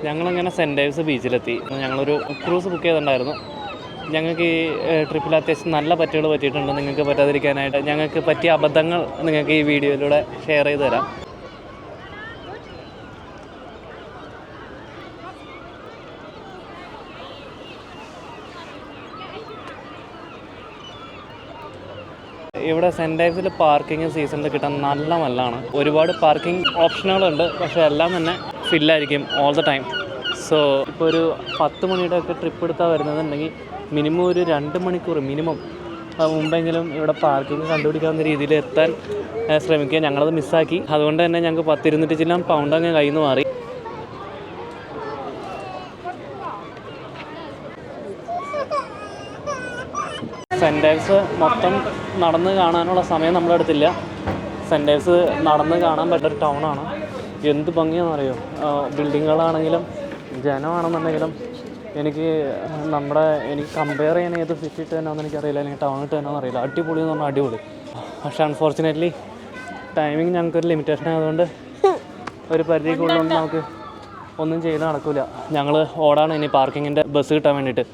ഞങ്ങളങ്ങനെ cent Dave's ബീച്ചിലെത്തി. ഞങ്ങളൊരു cruise book ചെയ്തിട്ടുണ്ടായിരുന്നു. ഞങ്ങൾക്ക് ഈ ട്രിപ്പിൽ അത്യാവശ്യം നല്ല പറ്റുകൾ പറ്റിയിട്ടുണ്ട്. നിങ്ങൾക്ക് പറ്റാതിരിക്കാനായിട്ട് ഞങ്ങൾക്ക് പറ്റിയ അബദ്ധങ്ങൾ നിങ്ങൾക്ക് ഈ വീഡിയോയിലൂടെ ഷെയർ ചെയ്ത് തരാം. ഇവിടെ സെൻറ്റ് ഡേവ്സിൽ പാർക്കിംഗ് സീസണിൽ കിട്ടാൻ നല്ല നല്ലതാണ്. ഒരുപാട് പാർക്കിംഗ് ഓപ്ഷനുകളുണ്ട്, പക്ഷേ എല്ലാം തന്നെ ഫില്ലായിരിക്കും ഓൾ ദ ടൈം. സോ ഇപ്പോൾ ഒരു 10 മണിയുടെ ഒക്കെ ട്രിപ്പ് എടുത്താൽ വരുന്നതെന്നുണ്ടെങ്കിൽ മിനിമം ഒരു 2 മണിക്കൂർ മിനിമം മുമ്പെങ്കിലും ഇവിടെ പാർക്കിംഗ് കണ്ടുപിടിക്കാവുന്ന രീതിയിൽ എത്താൻ ശ്രമിക്കുക. ഞങ്ങളത് മിസ്സാക്കി. അതുകൊണ്ട് തന്നെ ഞങ്ങൾക്ക് 10-200 ചില്ലാൻ പൗണ്ട് അങ്ങ് കയ്യിൽ നിന്ന് മാറി. സെൻറ്റ് ഡേവ്സ് മൊത്തം നടന്ന് കാണാനുള്ള സമയം നമ്മളെടുത്തില്ല. സെൻറ്റ് ഡേവ്സ് നടന്ന് കാണാൻ പറ്റൊരു ടൗണാണ്. എന്ത് ഭംഗിയാണെന്നറിയോ, ബിൽഡിങ്ങുകളാണെങ്കിലും ജനമാണെന്നുണ്ടെങ്കിലും എനിക്ക് കമ്പയർ ചെയ്യാൻ ഏത് സിറ്റി ഇട്ട് തന്നെയാണെന്ന് എനിക്കറിയില്ല, അല്ലെങ്കിൽ ടൗൺ ഇട്ട് തന്നെയാണെന്ന് അറിയില്ല. അടിപൊളി എന്ന് പറഞ്ഞാൽ അടിപൊളി. പക്ഷേ അൺഫോർച്ചുനേറ്റ്ലി ടൈമിങ് ഞങ്ങൾക്കൊരു ലിമിറ്റേഷൻ ആയതുകൊണ്ട് ഒരു പരിധിക്കുള്ളൊന്നും നമുക്ക് ഒന്നും ചെയ്ത് നടക്കില്ല. ഞങ്ങൾ ഓടാണ് ഇനി പാർക്കിങ്ങിൻ്റെ ബസ് കിട്ടാൻ വേണ്ടിയിട്ട്.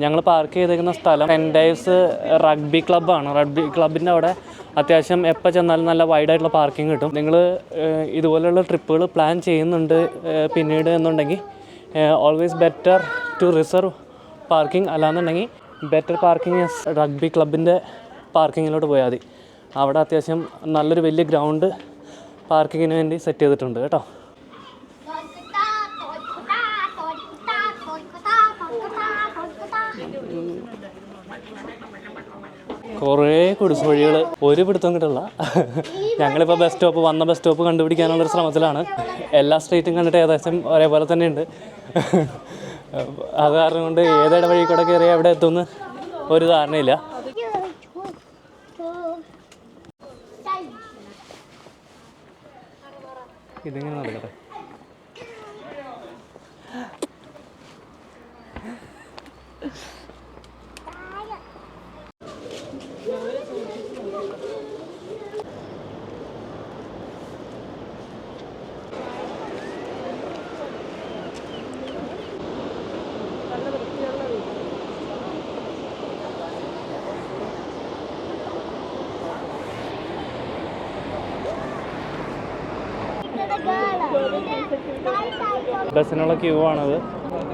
ഞങ്ങൾ പാർക്ക് ചെയ്തേക്കുന്ന സ്ഥലം സെൻറ്റ് ഡേവ്സ് റഗ്ബി ക്ലബ്ബാണ്. റഗ്ബി ക്ലബിൻ്റെ അവിടെ അത്യാവശ്യം എപ്പോൾ ചെന്നാലും നല്ല വൈഡായിട്ടുള്ള പാർക്കിംഗ് കിട്ടും. നിങ്ങൾ ഇതുപോലെയുള്ള ട്രിപ്പുകൾ പ്ലാൻ ചെയ്യുന്നുണ്ട് പിന്നീട് എന്നുണ്ടെങ്കിൽ always better to reserve parking. അല്ലാന്നുണ്ടെങ്കിൽ ബെറ്റർ പാർക്കിംഗ് റഗ്ബി ക്ലബിൻ്റെ പാർക്കിങ്ങിലോട്ട് പോയാൽ മതി. അവിടെ അത്യാവശ്യം നല്ലൊരു വലിയ ഗ്രൗണ്ട് പാർക്കിങ്ങിന് വേണ്ടി സെറ്റ് ചെയ്തിട്ടുണ്ട് കേട്ടോ. കുറേ കുടിസ് വഴികൾ ഒരു പിടുത്തം കിട്ടില്ല. ഞങ്ങളിപ്പോൾ ബസ് സ്റ്റോപ്പ് കണ്ടുപിടിക്കാനുള്ളൊരു ശ്രമത്തിലാണ്. എല്ലാ സ്ട്രീറ്റും കണ്ടിട്ട് ഏകദേശം ഒരേപോലെ തന്നെയുണ്ട്. അത് കാരണം കൊണ്ട് ഏതേടെ വഴി കൂടെ കയറി എവിടെ എത്തുമെന്ന് ഒരു ധാരണയില്ല. ഇതെങ്ങനെ നടക്കട്ടെ. ബസ്സിനുള്ള ക്യൂ ആണത്.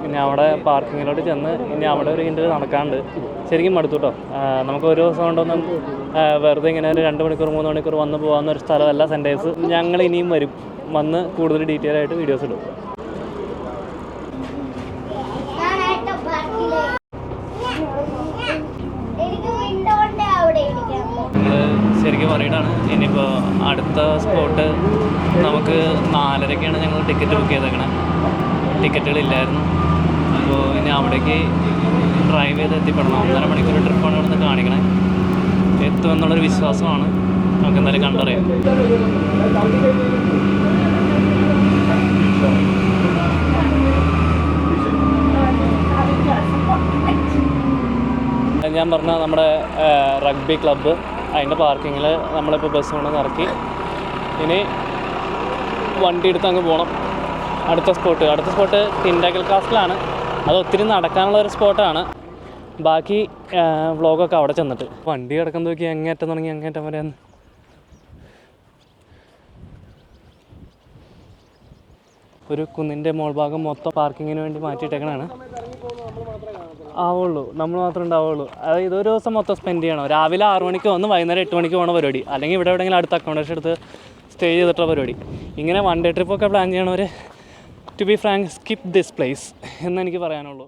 പിന്നെ അവിടെ പാർക്കിങ്ങിലോട്ട് ചെന്ന് ഇനി അവിടെ ഒരു ഇൻ്റർവ്യൂ നടക്കാണ്ട് ശരിക്കും മടുത്തു കേട്ടോ. നമുക്ക് ഒരു ദിവസം കൊണ്ടൊന്നും വെറുതെ ഇങ്ങനെ ഒരു 2 മണിക്കൂർ 3 മണിക്കൂർ വന്ന് പോകാവുന്നൊരു സ്ഥലമല്ല സെൻറ്റ് ഡേവ്സ്. ഞങ്ങൾ ഇനിയും വന്ന് കൂടുതൽ ഡീറ്റെയിൽ ആയിട്ട് വീഡിയോസ് ഇടും. ശരിക്കും പറയണതാണ്. ഇനിയിപ്പോൾ അടുത്ത സ്പോട്ട് നമുക്ക് 4:30-ക്കാണ് ഞങ്ങൾ ടിക്കറ്റ് ബുക്ക് ചെയ്തേക്കണേ. ടിക്കറ്റുകളില്ലായിരുന്നു. അപ്പോൾ ഇനി അവിടേക്ക് ഡ്രൈവ് ചെയ്ത് എത്തിപ്പെടണം. 1.5 മണിക്കൂർ ട്രിപ്പാണ് ഇവിടെ നിന്ന് കാണിക്കണേ. എത്തുമെന്നുള്ളൊരു വിശ്വാസമാണ്. നമുക്ക് എന്തായാലും കണ്ടറിയാം. ഞാൻ പറഞ്ഞ നമ്മുടെ റഗ്ബി ക്ലബ്ബ്, അതിൻ്റെ പാർക്കിങ്ങിൽ നമ്മളിപ്പോൾ ബസ് കൊണ്ട് ഇറക്കി. ഇനി വണ്ടി എടുത്ത് അങ്ങ് പോകണം. അടുത്ത സ്പോട്ട് ടിൻഡാഗൽ കാസ്റ്റിലാണ്. അത് ഒത്തിരി നടക്കാനുള്ള ഒരു സ്പോട്ടാണ്. ബാക്കി വ്ളോഗൊക്കെ അവിടെ ചെന്നിട്ട്. വണ്ടി കിടക്കാൻ നോക്കി അങ്ങേറ്റം തുടങ്ങി അങ്ങേറ്റം വരെ ഒരു കുന്നിൻ്റെ മോൾ ഭാഗം മൊത്തം പാർക്കിങ്ങിന് വേണ്ടി മാറ്റിയിട്ടേക്കണാണ്. ആവുള്ളൂ, നമ്മൾ മാത്രമേ ഉണ്ടാവുള്ളൂ. അതായത് ഇതൊരു ദിവസം മൊത്തം സ്പെൻഡ് ചെയ്യണം. രാവിലെ 6 മണിക്ക് വന്ന് വൈകുന്നേരം 8 മണിക്ക് പോകണ പരിപാടി. അല്ലെങ്കിൽ ഇവിടെ എവിടെയെങ്കിലും അടുത്ത അക്കോമഡേഷൻ എടുത്ത് സ്റ്റേ ചെയ്തിട്ടുള്ള പരിപാടി. ഇങ്ങനെ 1 ഡേ ട്രിപ്പൊക്കെ പ്ലാൻ ചെയ്യണവർ to be frank skip this place എന്നെനിക്ക് പറയാനുള്ളൂ.